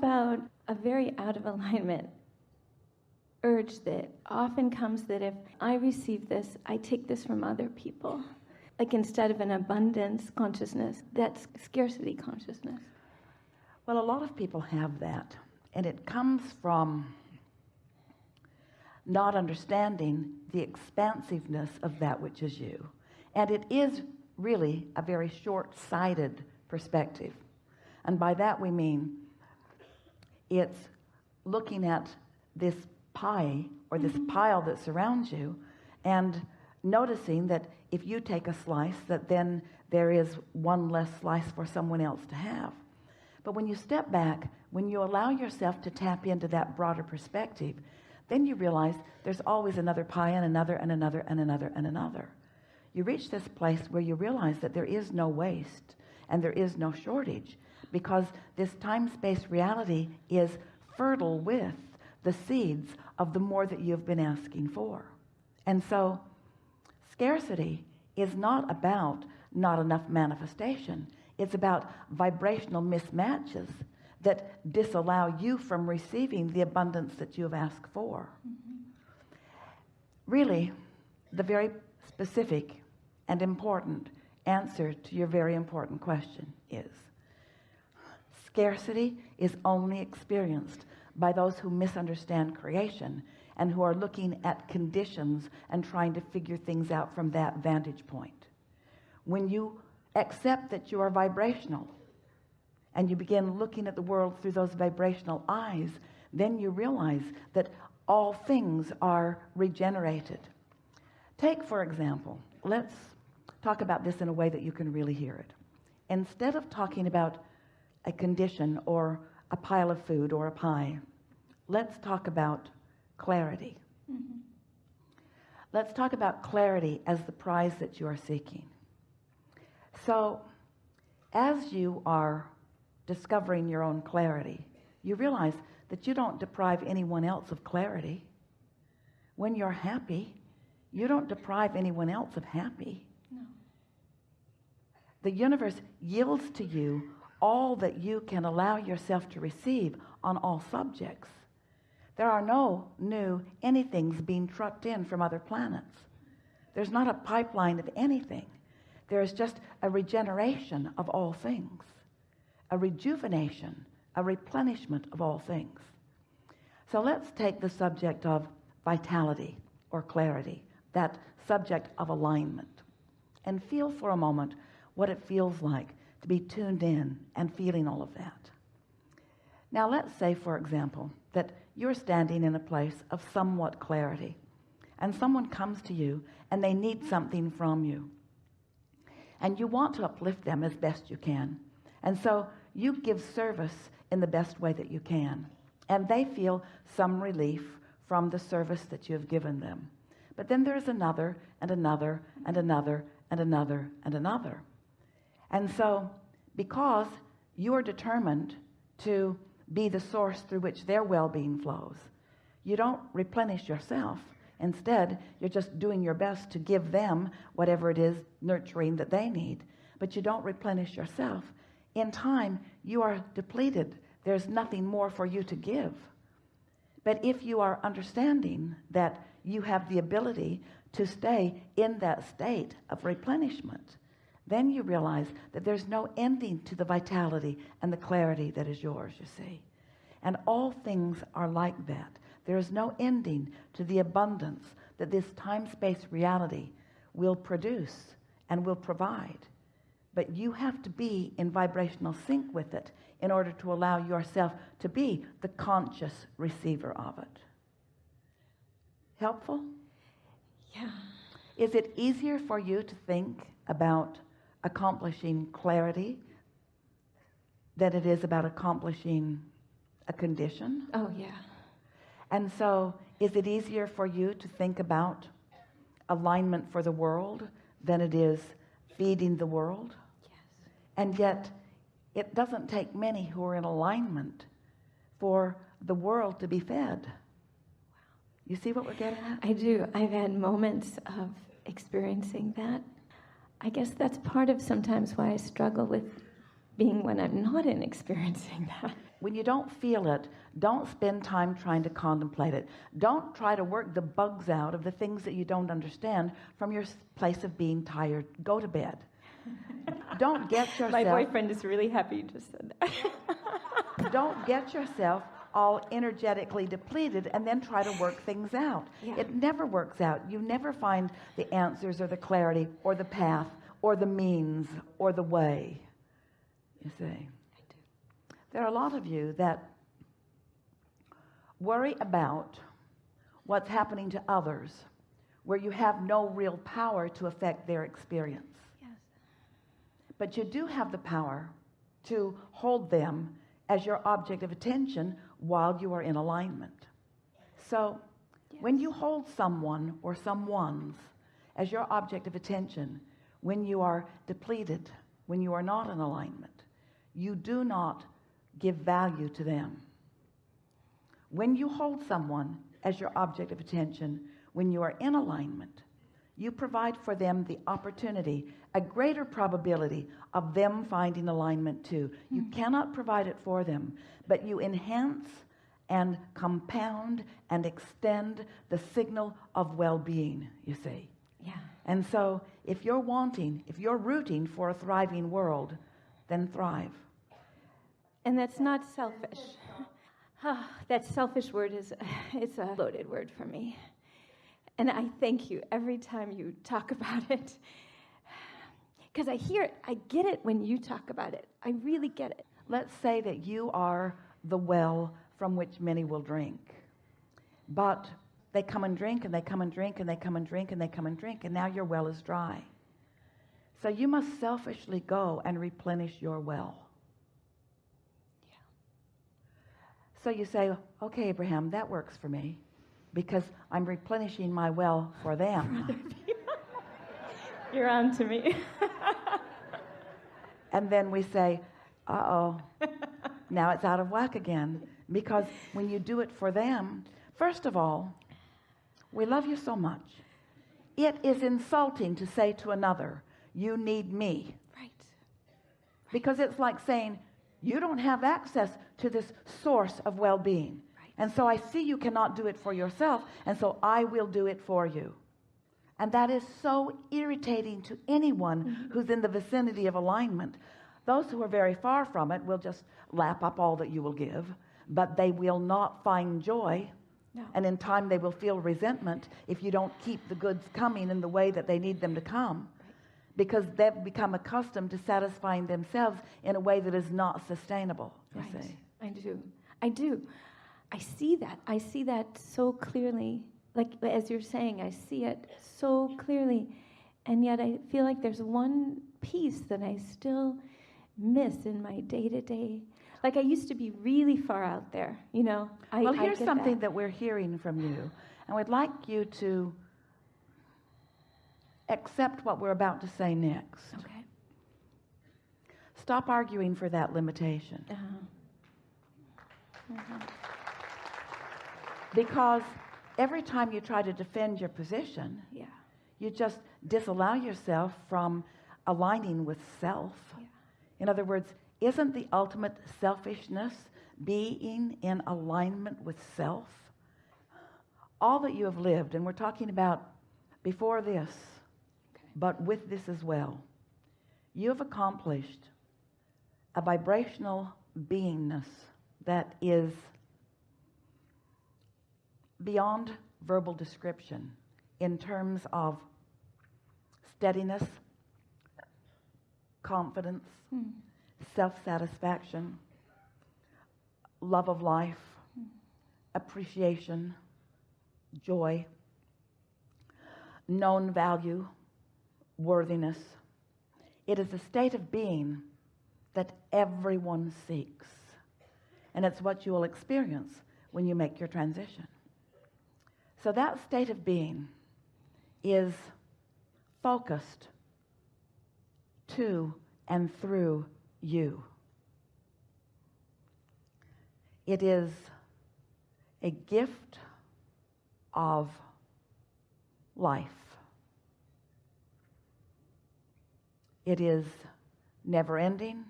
about a very out of alignment urge that often comes that if I receive this, I take this from other people. Like instead of an abundance consciousness, that's scarcity consciousness. Well, a lot of people have that, and it comes from not understanding the expansiveness of that which is you. And it is really a very short-sighted perspective. And by that we mean it's looking at this pie or this pile that surrounds you and noticing that if you take a slice, that then there is one less slice for someone else to have. But when you step back, when you allow yourself to tap into that broader perspective, then you realize there's always another pie and another and another and another and another. You reach this place where you realize that there is no waste and there is no shortage, because this time-space reality is fertile with the seeds of the more that you've been asking for. And so scarcity is not about not enough manifestation. It's about vibrational mismatches that disallow you from receiving the abundance that you have asked for. Really, the very specific and important answer to your very important question is scarcity is only experienced by those who misunderstand creation and who are looking at conditions and trying to figure things out from that vantage point. When you accept that you are vibrational and you begin looking at the world through those vibrational eyes, then you realize that all things are regenerated. Take, for example, let's talk about this in a way that you can really hear it. Instead of talking about a condition or a pile of food or a pie, let's talk about clarity. Let's talk about clarity as the prize that you are seeking. So as you are discovering your own clarity, you realize that you don't deprive anyone else of clarity. When you're happy, you don't deprive anyone else of happy. No. The universe yields to you all that you can allow yourself to receive on all subjects. There are no new anythings being trucked in from other planets. There's not a pipeline of anything. There is just a regeneration of all things, a rejuvenation, a replenishment of all things. So let's take the subject of vitality or clarity, that subject of alignment, and feel for a moment what it feels like to be tuned in and feeling all of that. Now let's say, for example, that you're standing in a place of somewhat clarity and someone comes to you and they need something from you and you want to uplift them as best you can, and so you give service in the best way that you can, and they feel some relief from the service that you have given them. But then there's another and another and another and another and another. And so because you are determined to be the source through which their well-being flows, you don't replenish yourself. Instead, you're just doing your best to give them whatever it is nurturing that they need, but you don't replenish yourself. In time, you are depleted. There's nothing more for you to give. But if you are understanding that you have the ability to stay in that state of replenishment, then you realize that there's no ending to the vitality and the clarity that is yours, you see. And all things are like that. There is no ending to the abundance that this time-space reality will produce and will provide. But you have to be in vibrational sync with it in order to allow yourself to be the conscious receiver of it. Helpful? Yeah. Is it easier for you to think about accomplishing clarity than it is about accomplishing a condition? Oh, yeah. And so is it easier for you to think about alignment for the world than it is feeding the world? Yes. And yet it doesn't take many who are in alignment for the world to be fed. Wow. You see what we're getting at? I do. I've had moments of experiencing that. I guess that's part of sometimes why I struggle with being when I'm not in experiencing that. When you don't feel it, don't spend time trying to contemplate it. Don't try to work the bugs out of the things that you don't understand from your place of being tired. Go to bed. Don't get yourself... My boyfriend is really happy you just said that. Don't get yourself all energetically depleted and then try to work things out. Yeah. It never works out. You never find the answers or the clarity or the path or the means or the way. You see? There are a lot of you that worry about what's happening to others where you have no real power to affect their experience. Yes. But you do have the power to hold them as your object of attention while you are in alignment. So when you hold someone or someone's as your object of attention, when you are depleted, when you are not in alignment, you do not give value to them. When you hold someone as your object of attention, when you are in alignment, you provide for them the opportunity, a greater probability of them finding alignment too. You cannot provide it for them, but you enhance and compound and extend the signal of well-being, you see. Yeah. And so if you're rooting for a thriving world, then thrive. And that's not selfish. That selfish word it's a loaded word for me. And I thank you every time you talk about it. Because I hear it, I get it when you talk about it. I really get it. Let's say that you are the well from which many will drink. But they come and drink, and they come and drink, and they come and drink, and they come and drink, and now your well is dry. So you must selfishly go and replenish your well. So you say, okay, Abraham, that works for me because I'm replenishing my well for them. You're on to me. And then we say, uh-oh, now it's out of whack again. Because when you do it for them, first of all, we love you so much. It is insulting to say to another, you need me. Right. Because it's like saying, you don't have access to this source of well-being. Right. And so I see you cannot do it for yourself, and so I will do it for you. And that is so irritating to anyone who's in the vicinity of alignment. Those who are very far from it will just lap up all that you will give, but they will not find joy. No. And in time they will feel resentment if you don't keep the goods coming in the way that they need them to come. Because they've become accustomed to satisfying themselves in a way that is not sustainable. Right. See. I do. I see that so clearly. Like, as you're saying, I see it so clearly. And yet I feel like there's one piece that I still miss in my day-to-day. Like, I used to be really far out there, you know. Well, here's something that we're hearing from you. And we'd like you to accept what we're about to say next. Okay. Stop arguing for that limitation. Because every time you try to defend your position, you just disallow yourself from aligning with self. Yeah. In other words, isn't the ultimate selfishness being in alignment with self? All that you have lived, and we're talking about before this, but with this as well, you have accomplished a vibrational beingness that is beyond verbal description in terms of steadiness, confidence, self-satisfaction, love of life, appreciation, joy, known value, worthiness. It is a state of being that everyone seeks. And it's what you will experience when you make your transition. So that state of being is focused to and through you. It is a gift of life. It is never ending.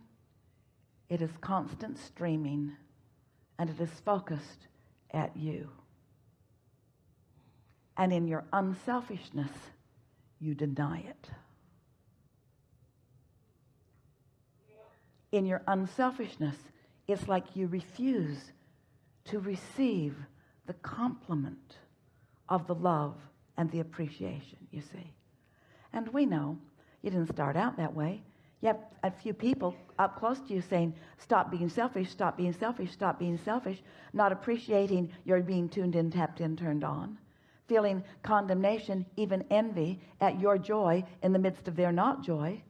It is constant streaming and it is focused at you. And in your unselfishness, you deny it. In your unselfishness, it's like you refuse to receive the compliment of the love and the appreciation, you see. And we know you didn't start out that way. You have a few people up close to you saying, stop being selfish, stop being selfish, stop being selfish, not appreciating your being tuned in, tapped in, turned on, feeling condemnation, even envy at your joy in the midst of their not joy.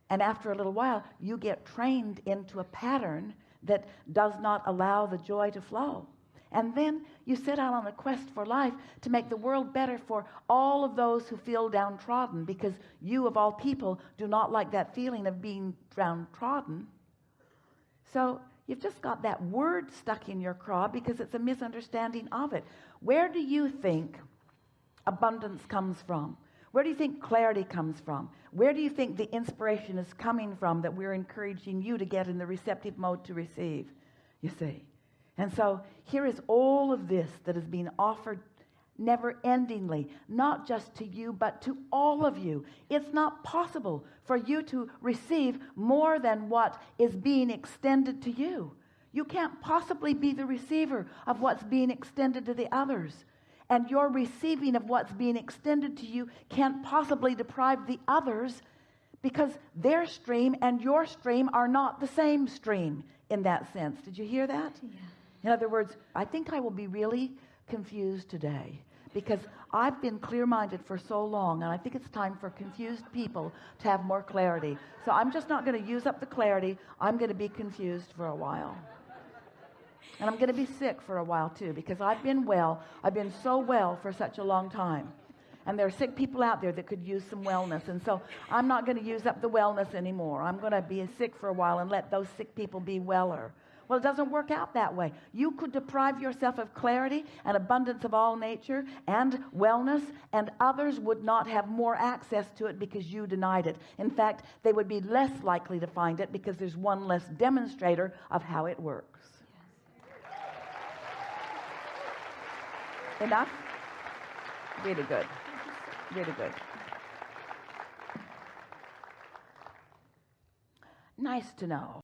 And after a little while, you get trained into a pattern that does not allow the joy to flow. And then you set out on a quest for life to make the world better for all of those who feel downtrodden, because you, of all people, do not like that feeling of being downtrodden. So you've just got that word stuck in your craw because it's a misunderstanding of it. Where do you think abundance comes from? Where do you think clarity comes from? Where do you think the inspiration is coming from that we're encouraging you to get in the receptive mode to receive? You see. And so here is all of this that is being offered never-endingly, not just to you, but to all of you. It's not possible for you to receive more than what is being extended to you. You can't possibly be the receiver of what's being extended to the others. And your receiving of what's being extended to you can't possibly deprive the others, because their stream and your stream are not the same stream in that sense. Did you hear that? Yeah. In other words, I think I will be really confused today, because I've been clear-minded for so long, and I think it's time for confused people to have more clarity. So I'm just not going to use up the clarity. I'm going to be confused for a while. And I'm going to be sick for a while too, because I've been well. I've been so well for such a long time. And there are sick people out there that could use some wellness. And so I'm not going to use up the wellness anymore. I'm going to be sick for a while and let those sick people be weller. Well, it doesn't work out that way. You could deprive yourself of clarity and abundance of all nature and wellness, and others would not have more access to it because you denied it. In fact, they would be less likely to find it because there's one less demonstrator of how it works. Enough? Really good. Really good. Nice to know.